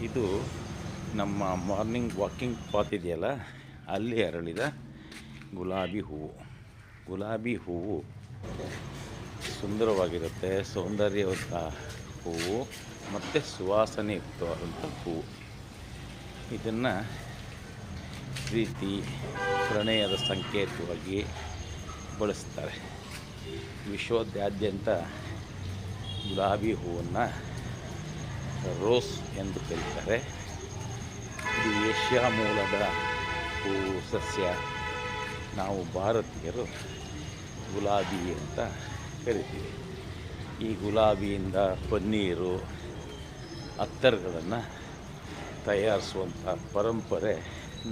ಇದು ನಮ್ಮ morning walking path ಇದೆಯಲ್ಲ, ಅಲ್ಲಿ ಅರಳಿದ ಗುಲಾಬಿ ಹೂವು. ಗುಲಾಬಿ ಹೂವು ಸುಂದರವಾಗಿರುತ್ತೆ, ಸೌಂದರ್ಯವಂತ ಹೂವು ಮತ್ತು ಸುವಾಸನೆಯುಕ್ತವಾದಂಥ ಹೂವು. ಇದನ್ನು ಪ್ರೀತಿ, ಪ್ರಣಯದ ಸಂಕೇತವಾಗಿ ಬಳಸ್ತಾರೆ. ವಿಶ್ವದಾದ್ಯಂತ ಗುಲಾಬಿ ಹೂವನ್ನು ರೋಸ್ ಎಂದು ಕರೀತಾರೆ. ಇದು ಏಷ್ಯಾ ಮೂಲದ ಹೂವು ಸಸ್ಯ. ನಾವು ಭಾರತೀಯರು ಗುಲಾಬಿ ಅಂತ ಕರಿತೀವಿ. ಈ ಗುಲಾಬಿಯಿಂದ ಪನ್ನೀರು, ಅತ್ತರ್ಗಳನ್ನು ತಯಾರಿಸುವಂಥ ಪರಂಪರೆ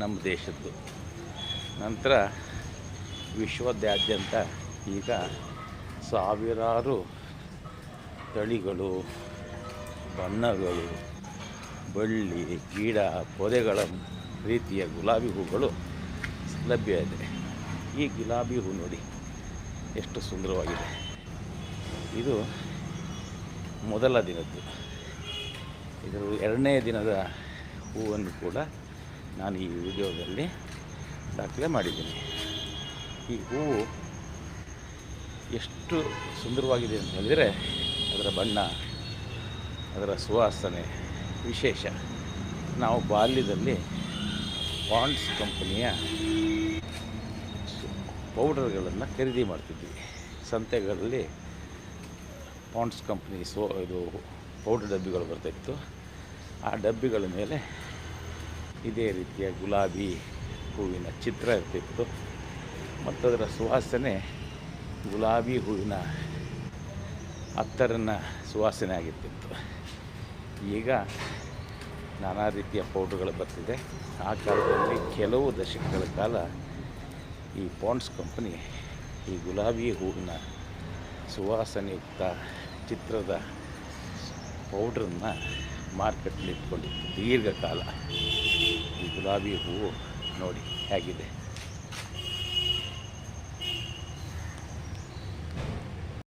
ನಮ್ಮ ದೇಶದ್ದು. ನಂತರ ವಿಶ್ವದಾದ್ಯಂತ ಈಗ ಸಾವಿರಾರು ತಳಿಗಳು, ಬಣ್ಣಗಳು, ಬಳ್ಳಿ, ಗಿಡ, ಪೊದೆಗಳ ರೀತಿಯ ಗುಲಾಬಿ ಹೂಗಳು ಲಭ್ಯ ಇದೆ. ಈ ಗುಲಾಬಿ ಹೂ ನೋಡಿ ಎಷ್ಟು ಸುಂದರವಾಗಿದೆ. ಇದು ಮೊದಲ ದಿನದ್ದು. ಇದರ ಎರಡನೇ ದಿನದ ಹೂವನ್ನು ಕೂಡ ನಾನು ಈ ವಿಡಿಯೋದಲ್ಲಿ ದಾಖಲೆ ಮಾಡಿದ್ದೀನಿ. ಈ ಹೂವು ಎಷ್ಟು ಸುಂದರವಾಗಿದೆ ಅಂತ ಹೇಳಿದರೆ ಅದರ ಬಣ್ಣ, ಅದರ ಸುವಾಸನೆ ವಿಶೇಷ. ನಾವು ಬಾಲ್ಯದಲ್ಲಿ ಪಾಂಡ್ಸ್ ಕಂಪನಿಯ ಪೌಡರ್ಗಳನ್ನು ಖರೀದಿ ಮಾಡ್ತಿದ್ವಿ. ಸಂತೆಗಳಲ್ಲಿ ಪಾಂಡ್ಸ್ ಕಂಪ್ನಿ ಇದು ಪೌಡರ್ ಡಬ್ಬಿಗಳು ಬರ್ತಾಯಿತ್ತು. ಆ ಡಬ್ಬಿಗಳ ಮೇಲೆ ಇದೇ ರೀತಿಯ ಗುಲಾಬಿ ಹೂವಿನ ಚಿತ್ರ ಇರ್ತಿತ್ತು ಮತ್ತು ಅದರ ಸುವಾಸನೆ ಗುಲಾಬಿ ಹೂವಿನ ಅತ್ತರನ ಸುವಾಸನೆ ಆಗಿರ್ತಿತ್ತು. ಈಗ ನಾನಾ ರೀತಿಯ ಪೌಡ್ರ್ಗಳು ಬರ್ತಿದೆ. ಆ ಕಾಲದಲ್ಲಿ ಕೆಲವು ದಶಕಗಳ ಕಾಲ ಈ ಪಾಂಡ್ಸ್ ಕಂಪನಿ ಈ ಗುಲಾಬಿ ಹೂವಿನ ಸುವಾಸನೆಯುಕ್ತ ಚಿತ್ರದ ಪೌಡ್ರನ್ನು ಮಾರ್ಕೆಟ್ನಲ್ಲಿ ಇಟ್ಕೊಂಡಿತ್ತು ದೀರ್ಘಕಾಲ. ಈ ಗುಲಾಬಿ ಹೂವು ನೋಡಿ ಹೇಗಿದೆ.